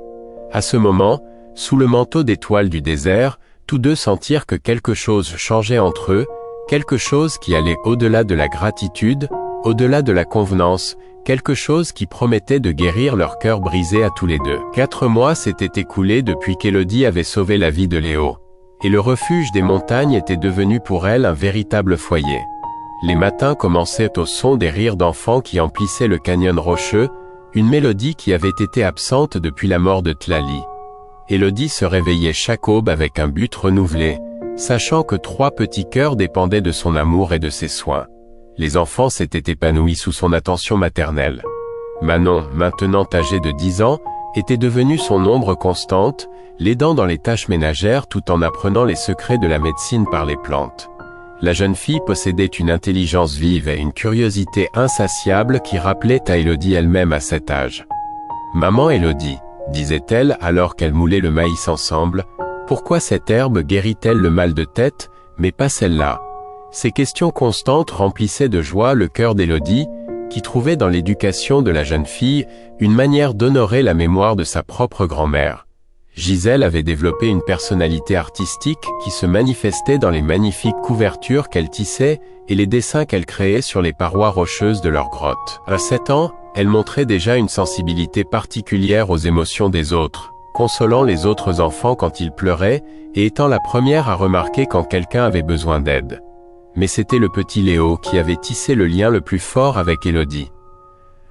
À ce moment, sous le manteau d'étoiles du désert, tous 2 sentirent que quelque chose changeait entre eux, quelque chose qui allait au-delà de la gratitude, au-delà de la convenance, quelque chose qui promettait de guérir leur cœur brisé à tous les 2. 4 mois s'étaient écoulés depuis qu'Élodie avait sauvé la vie de Léo, et le refuge des montagnes était devenu pour elle un véritable foyer. Les matins commençaient au son des rires d'enfants qui emplissaient le canyon rocheux, une mélodie qui avait été absente depuis la mort de Tlali. Élodie se réveillait chaque aube avec un but renouvelé, sachant que 3 petits cœurs dépendaient de son amour et de ses soins. Les enfants s'étaient épanouis sous son attention maternelle. Manon, maintenant âgée de 10 ans, était devenue son ombre constante, l'aidant dans les tâches ménagères tout en apprenant les secrets de la médecine par les plantes. La jeune fille possédait une intelligence vive et une curiosité insatiable qui rappelait à Élodie elle-même à cet âge. « Maman Élodie, disait-elle alors qu'elle moulait le maïs ensemble, pourquoi cette herbe guérit-elle le mal de tête, mais pas celle-là ?» Ces questions constantes remplissaient de joie le cœur d'Élodie, qui trouvait dans l'éducation de la jeune fille une manière d'honorer la mémoire de sa propre grand-mère. Gisèle avait développé une personnalité artistique qui se manifestait dans les magnifiques couvertures qu'elle tissait et les dessins qu'elle créait sur les parois rocheuses de leur grotte. À 7 ans, elle montrait déjà une sensibilité particulière aux émotions des autres, consolant les autres enfants quand ils pleuraient et étant la première à remarquer quand quelqu'un avait besoin d'aide. Mais c'était le petit Léo qui avait tissé le lien le plus fort avec Élodie.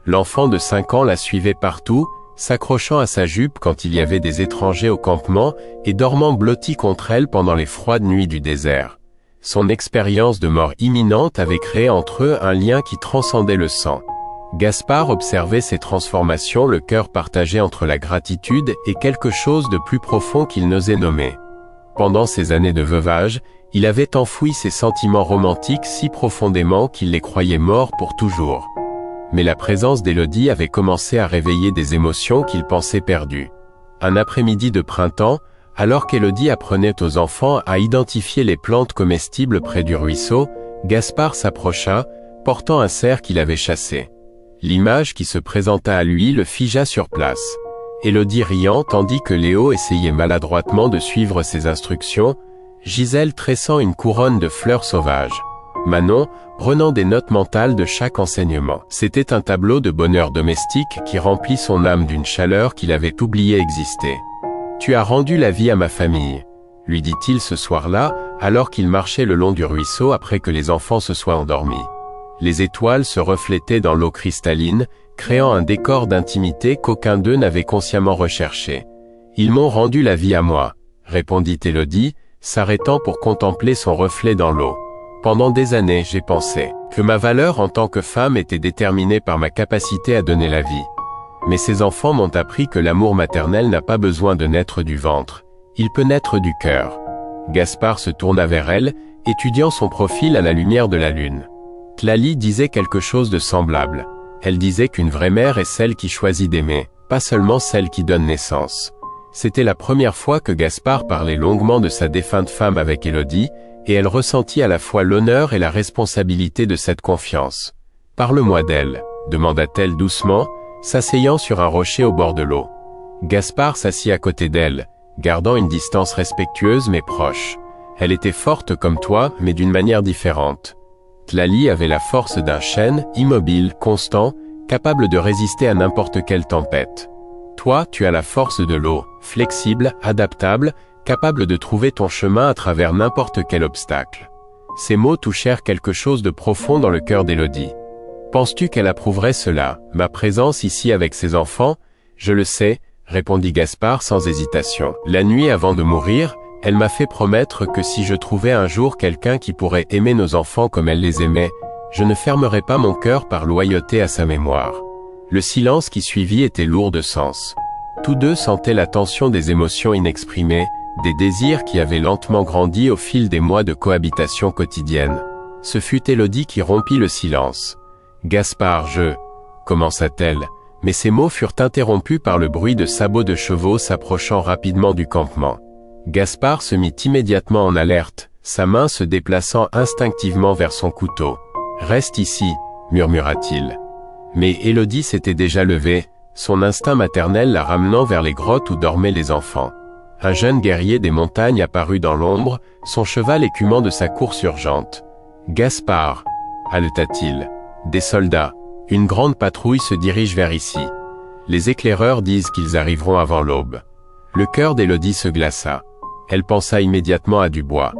L'enfant de 5 ans la suivait partout, s'accrochant à sa jupe quand il y avait des étrangers au campement et dormant blotti contre elle pendant les froides nuits du désert. Son expérience de mort imminente avait créé entre eux un lien qui transcendait le sang. Gaspard observait ces transformations, le cœur partagé entre la gratitude et quelque chose de plus profond qu'il n'osait nommer. Pendant ces années de veuvage, il avait enfoui ses sentiments romantiques si profondément qu'il les croyait morts pour toujours. Mais la présence d'Élodie avait commencé à réveiller des émotions qu'il pensait perdues. Un après-midi de printemps, alors qu'Élodie apprenait aux enfants à identifier les plantes comestibles près du ruisseau, Gaspard s'approcha, portant un cerf qu'il avait chassé. L'image qui se présenta à lui le figea sur place. Élodie riant tandis que Léo essayait maladroitement de suivre ses instructions, Gisèle tressant une couronne de fleurs sauvages. Manon, prenant des notes mentales de chaque enseignement. C'était un tableau de bonheur domestique qui remplit son âme d'une chaleur qu'il avait oublié exister. « Tu as rendu la vie à ma famille », lui dit-il ce soir-là, alors qu'il marchait le long du ruisseau après que les enfants se soient endormis. Les étoiles se reflétaient dans l'eau cristalline, créant un décor d'intimité qu'aucun d'eux n'avait consciemment recherché. « Ils m'ont rendu la vie à moi », répondit Élodie, s'arrêtant pour contempler son reflet dans l'eau. Pendant des années, j'ai pensé que ma valeur en tant que femme était déterminée par ma capacité à donner la vie. Mais ces enfants m'ont appris que l'amour maternel n'a pas besoin de naître du ventre, il peut naître du cœur. Gaspard se tourna vers elle, étudiant son profil à la lumière de la lune. Tlali disait quelque chose de semblable. Elle disait qu'une vraie mère est celle qui choisit d'aimer, pas seulement celle qui donne naissance. C'était la première fois que Gaspard parlait longuement de sa défunte femme avec Élodie, et elle ressentit à la fois l'honneur et la responsabilité de cette confiance. « Parle-moi d'elle », demanda-t-elle doucement, s'asseyant sur un rocher au bord de l'eau. Gaspard s'assit à côté d'elle, gardant une distance respectueuse mais proche. Elle était forte comme toi, mais d'une manière différente. Tlali avait la force d'un chêne, immobile, constant, capable de résister à n'importe quelle tempête. Toi, tu as la force de l'eau, flexible, adaptable, capable de trouver ton chemin à travers n'importe quel obstacle. Ces mots touchèrent quelque chose de profond dans le cœur d'Élodie. Penses-tu qu'elle approuverait cela, ma présence ici avec ses enfants? Je le sais, répondit Gaspard sans hésitation. La nuit avant de mourir, elle m'a fait promettre que si je trouvais un jour quelqu'un qui pourrait aimer nos enfants comme elle les aimait, je ne fermerais pas mon cœur par loyauté à sa mémoire. Le silence qui suivit était lourd de sens. Tous deux sentaient la tension des émotions inexprimées, des désirs qui avaient lentement grandi au fil des mois de cohabitation quotidienne. Ce fut Élodie qui rompit le silence. « Gaspard, commença-t-elle, mais ces mots furent interrompus par le bruit de sabots de chevaux s'approchant rapidement du campement. Gaspard se mit immédiatement en alerte, sa main se déplaçant instinctivement vers son couteau. « Reste ici, murmura-t-il. » Mais Élodie s'était déjà levée, son instinct maternel la ramenant vers les grottes où dormaient les enfants. Un jeune guerrier des montagnes apparut dans l'ombre, son cheval écumant de sa course urgente. « Gaspard » haleta-t-il. « Des soldats. Une grande patrouille se dirige vers ici. Les éclaireurs disent qu'ils arriveront avant l'aube. » Le cœur d'Élodie se glaça. Elle pensa immédiatement à Dubois.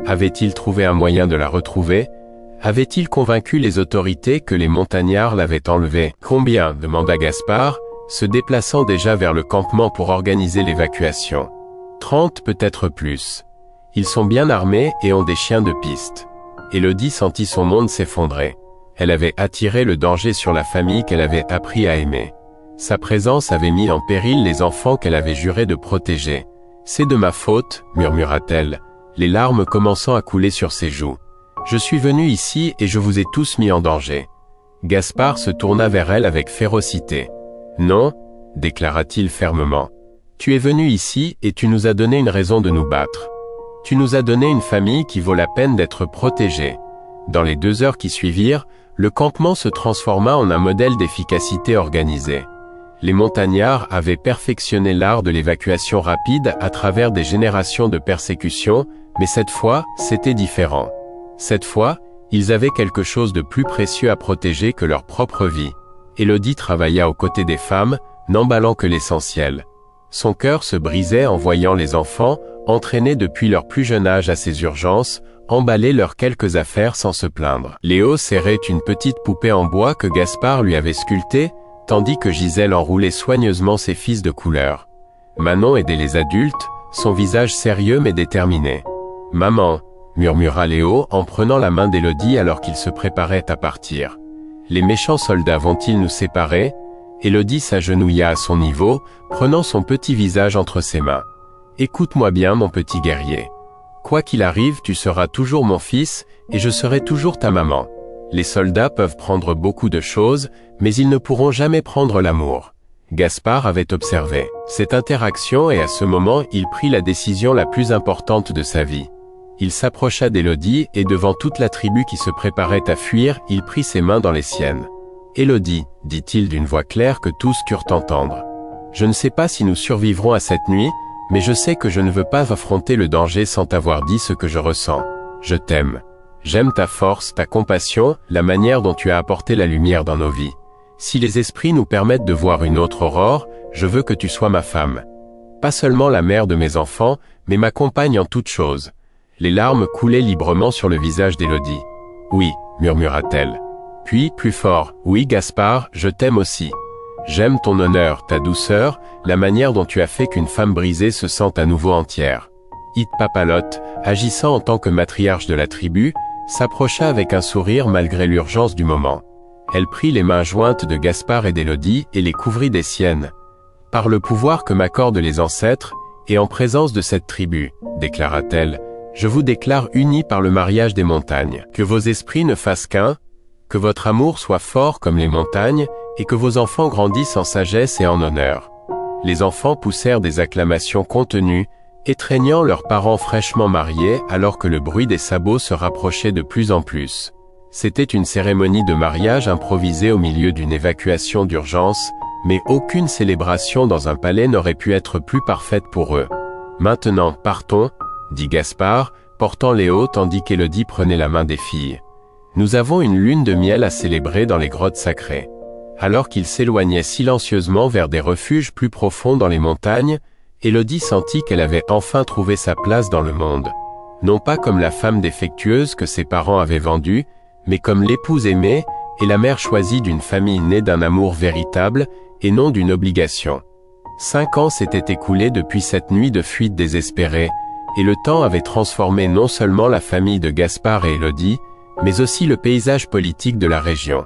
Avait-il trouvé un moyen de la retrouver? Avait-il convaincu les autorités que les montagnards l'avaient enlevée? « Combien ?» demanda Gaspard, se déplaçant déjà vers le campement pour organiser l'évacuation. « 30 peut-être plus. Ils sont bien armés et ont des chiens de piste. » Élodie sentit son monde s'effondrer. Elle avait attiré le danger sur la famille qu'elle avait appris à aimer. Sa présence avait mis en péril les enfants qu'elle avait juré de protéger. « C'est de ma faute, murmura-t-elle, les larmes commençant à couler sur ses joues. Je suis venu ici et je vous ai tous mis en danger. » Gaspard se tourna vers elle avec férocité. « Non, déclara-t-il fermement. Tu es venu ici et tu nous as donné une raison de nous battre. Tu nous as donné une famille qui vaut la peine d'être protégée. » Dans les 2 heures qui suivirent, le campement se transforma en un modèle d'efficacité organisée. Les montagnards avaient perfectionné l'art de l'évacuation rapide à travers des générations de persécutions, mais cette fois, c'était différent. Cette fois, ils avaient quelque chose de plus précieux à protéger que leur propre vie. Élodie travailla aux côtés des femmes, n'emballant que l'essentiel. Son cœur se brisait en voyant les enfants, entraînés depuis leur plus jeune âge à ces urgences, emballer leurs quelques affaires sans se plaindre. Léo serrait une petite poupée en bois que Gaspard lui avait sculptée, tandis que Gisèle enroulait soigneusement ses fils de couleur. Manon aidait les adultes, son visage sérieux mais déterminé. « Maman », murmura Léo en prenant la main d'Élodie alors qu'ils se préparaient à partir. « Les méchants soldats vont-ils nous séparer ?» Élodie s'agenouilla à son niveau, prenant son petit visage entre ses mains. « Écoute-moi bien, mon petit guerrier. Quoi qu'il arrive, tu seras toujours mon fils, et je serai toujours ta maman. Les soldats peuvent prendre beaucoup de choses, mais ils ne pourront jamais prendre l'amour. » Gaspard avait observé cette interaction et à ce moment il prit la décision la plus importante de sa vie. Il s'approcha d'Élodie et devant toute la tribu qui se préparait à fuir, il prit ses mains dans les siennes. « Élodie, dit-il d'une voix claire que tous crurent entendre. Je ne sais pas si nous survivrons à cette nuit, mais je sais que je ne veux pas affronter le danger sans t'avoir dit ce que je ressens. Je t'aime. J'aime ta force, ta compassion, la manière dont tu as apporté la lumière dans nos vies. Si les esprits nous permettent de voir une autre aurore, je veux que tu sois ma femme. Pas seulement la mère de mes enfants, mais ma compagne en toutes choses. » Les larmes coulaient librement sur le visage d'Élodie. « Oui, murmura-t-elle. Puis, plus fort, « Oui, Gaspard, je t'aime aussi. J'aime ton honneur, ta douceur, la manière dont tu as fait qu'une femme brisée se sente à nouveau entière. » Papalotte, agissant en tant que matriarche de la tribu, s'approcha avec un sourire malgré l'urgence du moment. Elle prit les mains jointes de Gaspard et d'Élodie et les couvrit des siennes. « Par le pouvoir que m'accordent les ancêtres, et en présence de cette tribu, déclara-t-elle, je vous déclare unis par le mariage des montagnes. Que vos esprits ne fassent qu'un, que votre amour soit fort comme les montagnes, et que vos enfants grandissent en sagesse et en honneur. » Les enfants poussèrent des acclamations contenues, étreignant leurs parents fraîchement mariés alors que le bruit des sabots se rapprochait de plus en plus. C'était une cérémonie de mariage improvisée au milieu d'une évacuation d'urgence, mais aucune célébration dans un palais n'aurait pu être plus parfaite pour eux. « Maintenant, partons, » dit Gaspard, portant Léo tandis qu'Élodie prenait la main des filles. « Nous avons une lune de miel à célébrer dans les grottes sacrées. » Alors qu'ils s'éloignaient silencieusement vers des refuges plus profonds dans les montagnes, Élodie sentit qu'elle avait enfin trouvé sa place dans le monde. Non pas comme la femme défectueuse que ses parents avaient vendue, mais comme l'épouse aimée et la mère choisie d'une famille née d'un amour véritable et non d'une obligation. 5 ans s'étaient écoulés depuis cette nuit de fuite désespérée, et le temps avait transformé non seulement la famille de Gaspard et Élodie, mais aussi le paysage politique de la région.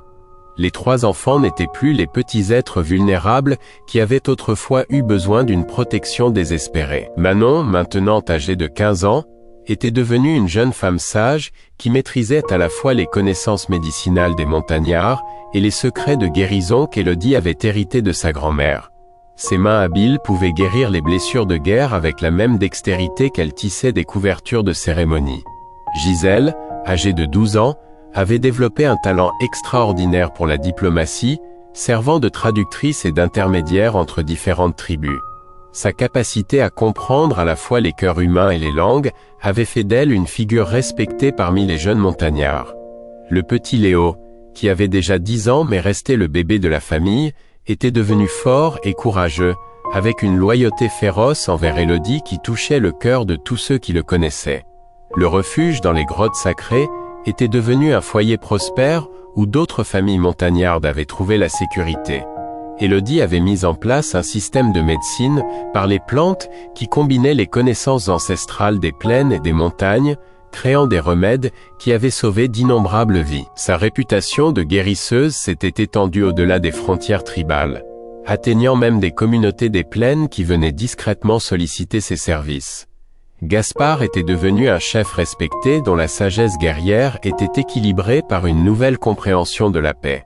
Les 3 enfants n'étaient plus les petits êtres vulnérables qui avaient autrefois eu besoin d'une protection désespérée. Manon, maintenant âgée de 15 ans, était devenue une jeune femme sage qui maîtrisait à la fois les connaissances médicinales des montagnards et les secrets de guérison qu'Élodie avait hérités de sa grand-mère. Ses mains habiles pouvaient guérir les blessures de guerre avec la même dextérité qu'elle tissait des couvertures de cérémonie. Gisèle, âgée de 12 ans, avait développé un talent extraordinaire pour la diplomatie, servant de traductrice et d'intermédiaire entre différentes tribus. Sa capacité à comprendre à la fois les cœurs humains et les langues avait fait d'elle une figure respectée parmi les jeunes montagnards. Le petit Léo, qui avait déjà 10 ans mais restait le bébé de la famille, était devenu fort et courageux, avec une loyauté féroce envers Élodie qui touchait le cœur de tous ceux qui le connaissaient. Le refuge dans les grottes sacrées était devenu un foyer prospère où d'autres familles montagnardes avaient trouvé la sécurité. Élodie avait mis en place un système de médecine par les plantes qui combinait les connaissances ancestrales des plaines et des montagnes, créant des remèdes qui avaient sauvé d'innombrables vies. Sa réputation de guérisseuse s'était étendue au-delà des frontières tribales. atteignant même des communautés des plaines qui venaient discrètement solliciter ses services. Gaspard était devenu un chef respecté dont la sagesse guerrière était équilibrée par une nouvelle compréhension de la paix.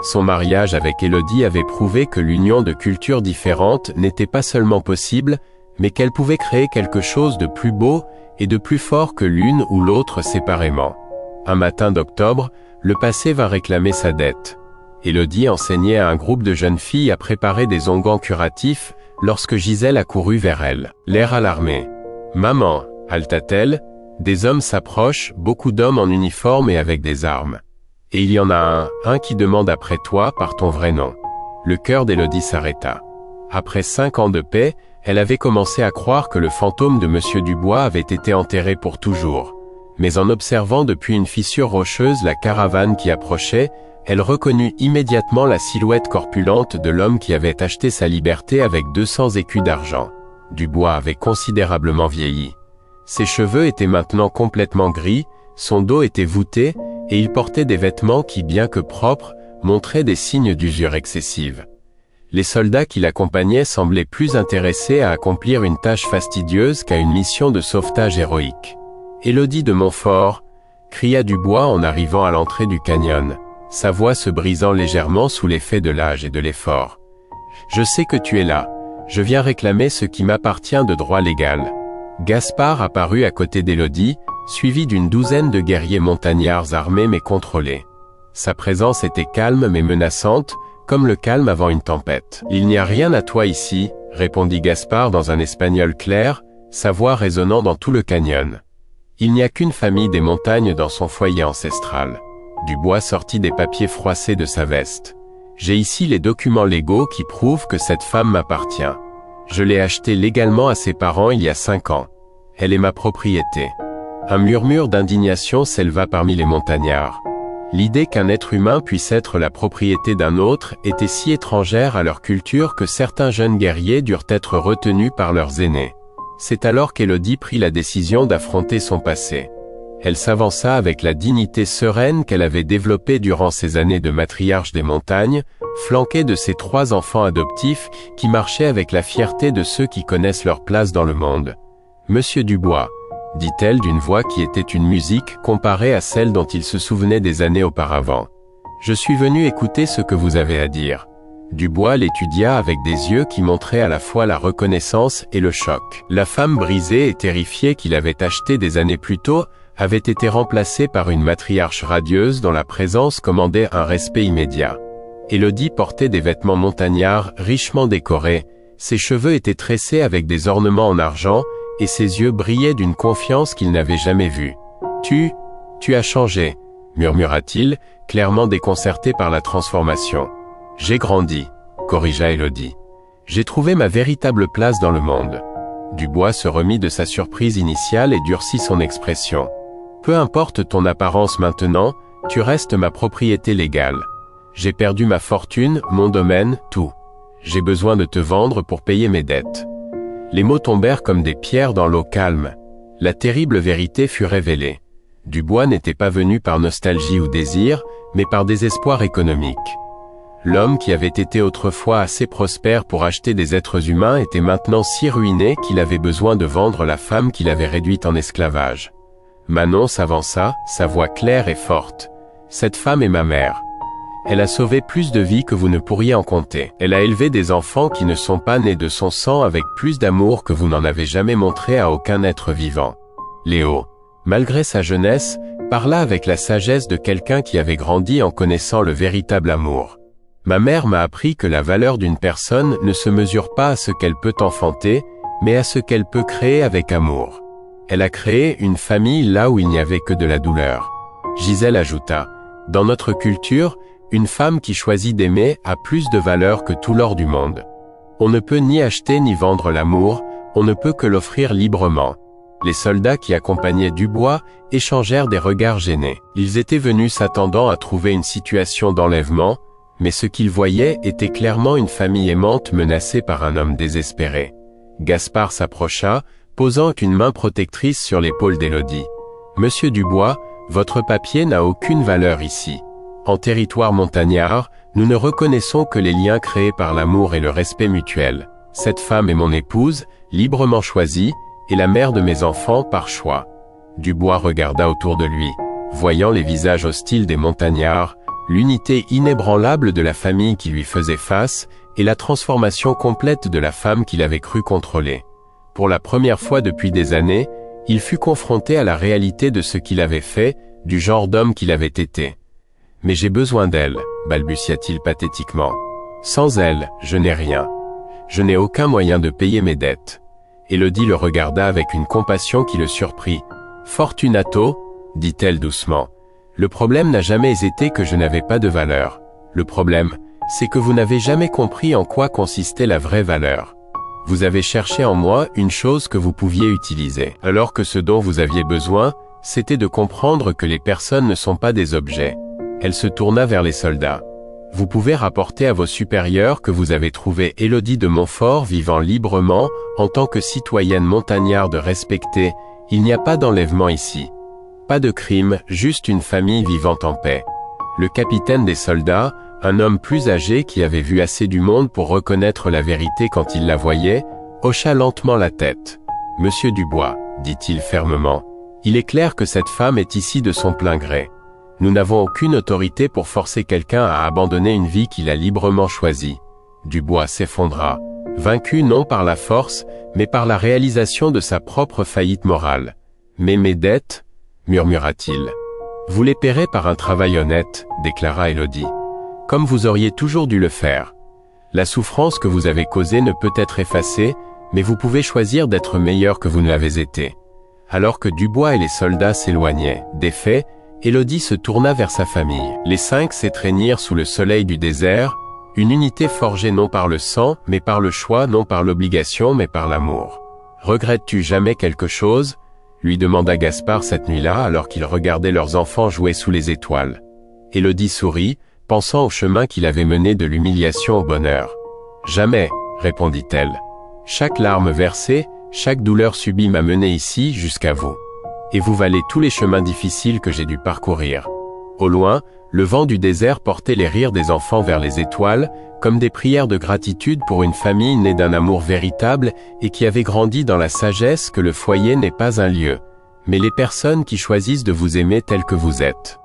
Son mariage avec Élodie avait prouvé que l'union de cultures différentes n'était pas seulement possible, mais qu'elle pouvait créer quelque chose de plus beau et de plus fort que l'une ou l'autre séparément. Un matin d'octobre, le passé vint réclamer sa dette. Élodie enseignait à un groupe de jeunes filles à préparer des onguents curatifs lorsque Gisèle accourut vers elle, l'air alarmé. « Maman » halta-t-elle, « des hommes s'approchent, beaucoup d'hommes en uniforme et avec des armes. Et il y en a un qui demande après toi par ton vrai nom. » Le cœur d'Élodie s'arrêta. Après 5 ans de paix, elle avait commencé à croire que le fantôme de Monsieur Dubois avait été enterré pour toujours. Mais en observant depuis une fissure rocheuse la caravane qui approchait, elle reconnut immédiatement la silhouette corpulente de l'homme qui avait acheté sa liberté avec 200 écus d'argent. Dubois avait considérablement vieilli. Ses cheveux étaient maintenant complètement gris, son dos était voûté, et il portait des vêtements qui, bien que propres, montraient des signes d'usure excessive. Les soldats qui l'accompagnaient semblaient plus intéressés à accomplir une tâche fastidieuse qu'à une mission de sauvetage héroïque. « Élodie de Montfort !» cria Dubois en arrivant à l'entrée du canyon, sa voix se brisant légèrement sous l'effet de l'âge et de l'effort. « Je sais que tu es là. Je viens réclamer ce qui m'appartient de droit légal. » Gaspard apparut à côté d'Élodie, suivi d'une douzaine de guerriers montagnards armés mais contrôlés. Sa présence était calme mais menaçante, comme le calme avant une tempête. « Il n'y a rien à toi ici, » répondit Gaspard dans un espagnol clair, sa voix résonnant dans tout le canyon. « Il n'y a qu'une famille des montagnes dans son foyer ancestral. » Dubois sortit des papiers froissés de sa veste. « J'ai ici les documents légaux qui prouvent que cette femme m'appartient. Je l'ai achetée légalement à ses parents il y a 5 ans. Elle est ma propriété. » Un murmure d'indignation s'éleva parmi les montagnards. L'idée qu'un être humain puisse être la propriété d'un autre était si étrangère à leur culture que certains jeunes guerriers durent être retenus par leurs aînés. C'est alors qu'Élodie prit la décision d'affronter son passé. Elle s'avança avec la dignité sereine qu'elle avait développée durant ses années de matriarche des montagnes, flanquée de ses 3 enfants adoptifs qui marchaient avec la fierté de ceux qui connaissent leur place dans le monde. « Monsieur Dubois », dit-elle d'une voix qui était une musique comparée à celle dont il se souvenait des années auparavant. « Je suis venu écouter ce que vous avez à dire. » Dubois l'étudia avec des yeux qui montraient à la fois la reconnaissance et le choc. La femme brisée et terrifiée qu'il avait achetée des années plus tôt avait été remplacée par une matriarche radieuse dont la présence commandait un respect immédiat. Élodie portait des vêtements montagnards richement décorés, ses cheveux étaient tressés avec des ornements en argent, et ses yeux brillaient d'une confiance qu'il n'avait jamais vue. « Tu as changé », murmura-t-il, clairement déconcerté par la transformation. « J'ai grandi », corrigea Élodie. « J'ai trouvé ma véritable place dans le monde. » Dubois se remit de sa surprise initiale et durcit son expression. « Peu importe ton apparence maintenant, tu restes ma propriété légale. J'ai perdu ma fortune, mon domaine, tout. J'ai besoin de te vendre pour payer mes dettes. » Les mots tombèrent comme des pierres dans l'eau calme. La terrible vérité fut révélée. Dubois n'était pas venu par nostalgie ou désir, mais par désespoir économique. L'homme qui avait été autrefois assez prospère pour acheter des êtres humains était maintenant si ruiné qu'il avait besoin de vendre la femme qu'il avait réduite en esclavage. Manon s'avança, sa voix claire et forte. « Cette femme est ma mère. Elle a sauvé plus de vies que vous ne pourriez en compter. Elle a élevé des enfants qui ne sont pas nés de son sang avec plus d'amour que vous n'en avez jamais montré à aucun être vivant. » Léo, malgré sa jeunesse, parla avec la sagesse de quelqu'un qui avait grandi en connaissant le véritable amour. « Ma mère m'a appris que la valeur d'une personne ne se mesure pas à ce qu'elle peut enfanter, mais à ce qu'elle peut créer avec amour. Elle a créé une famille là où il n'y avait que de la douleur. » Gisèle ajouta, « Dans notre culture, une femme qui choisit d'aimer a plus de valeur que tout l'or du monde. On ne peut ni acheter ni vendre l'amour, on ne peut que l'offrir librement. » Les soldats qui accompagnaient Dubois échangèrent des regards gênés. Ils étaient venus s'attendant à trouver une situation d'enlèvement, mais ce qu'ils voyaient était clairement une famille aimante menacée par un homme désespéré. Gaspard s'approcha, posant une main protectrice sur l'épaule d'Élodie. « Monsieur Dubois, votre papier n'a aucune valeur ici. En territoire montagnard, Nous ne reconnaissons que les liens créés par l'amour et le respect mutuel. Cette femme est mon épouse, librement choisie, et la mère de mes enfants par choix. Dubois regarda autour de lui, voyant les visages hostiles des montagnards, l'unité inébranlable de la famille qui lui faisait face, et la transformation complète de la femme qu'il avait cru contrôler. Pour la première fois depuis des années, il fut confronté à la réalité de ce qu'il avait fait, du genre d'homme qu'il avait été. « Mais j'ai besoin d'elle », balbutia-t-il pathétiquement. « Sans elle, je n'ai rien. Je n'ai aucun moyen de payer mes dettes. » Élodie le regarda avec une compassion qui le surprit. « Fortunato, dit-elle doucement, le problème n'a jamais été que je n'avais pas de valeur. Le problème, c'est que vous n'avez jamais compris en quoi consistait la vraie valeur. Vous avez cherché en moi une chose que vous pouviez utiliser, alors que ce dont vous aviez besoin, c'était de comprendre que les personnes ne sont pas des objets. » Elle se tourna vers les soldats. « Vous pouvez rapporter à vos supérieurs que vous avez trouvé Élodie de Montfort vivant librement, en tant que citoyenne montagnarde respectée. Il n'y a pas d'enlèvement ici. Pas de crime, juste une famille vivant en paix. » Le capitaine des soldats, un homme plus âgé qui avait vu assez du monde pour reconnaître la vérité quand il la voyait, hocha lentement la tête. « Monsieur Dubois, dit-il fermement, il est clair que cette femme est ici de son plein gré. Nous n'avons aucune autorité pour forcer quelqu'un à abandonner une vie qu'il a librement choisie. » Dubois s'effondra, vaincu non par la force, mais par la réalisation de sa propre faillite morale. « Mais mes dettes, murmura-t-il. « Vous les paierez par un travail honnête, déclara Élodie. Comme vous auriez toujours dû le faire. La souffrance que vous avez causée ne peut être effacée, mais vous pouvez choisir d'être meilleur que vous ne l'avez été. » Alors que Dubois et les soldats s'éloignaient, défaits, Élodie se tourna vers sa famille. Les 5 s'étreignirent sous le soleil du désert, une unité forgée non par le sang, mais par le choix, non par l'obligation, mais par l'amour. « Regrettes-tu jamais quelque chose ?» lui demanda Gaspard cette nuit-là alors qu'ils regardaient leurs enfants jouer sous les étoiles. Élodie sourit, pensant au chemin qu'il avait mené de l'humiliation au bonheur. « Jamais, répondit-elle. Chaque larme versée, chaque douleur subie m'a mené ici, jusqu'à vous. Et vous valez tous les chemins difficiles que j'ai dû parcourir. » Au loin, le vent du désert portait les rires des enfants vers les étoiles, comme des prières de gratitude pour une famille née d'un amour véritable et qui avait grandi dans la sagesse que le foyer n'est pas un lieu, mais les personnes qui choisissent de vous aimer tel que vous êtes.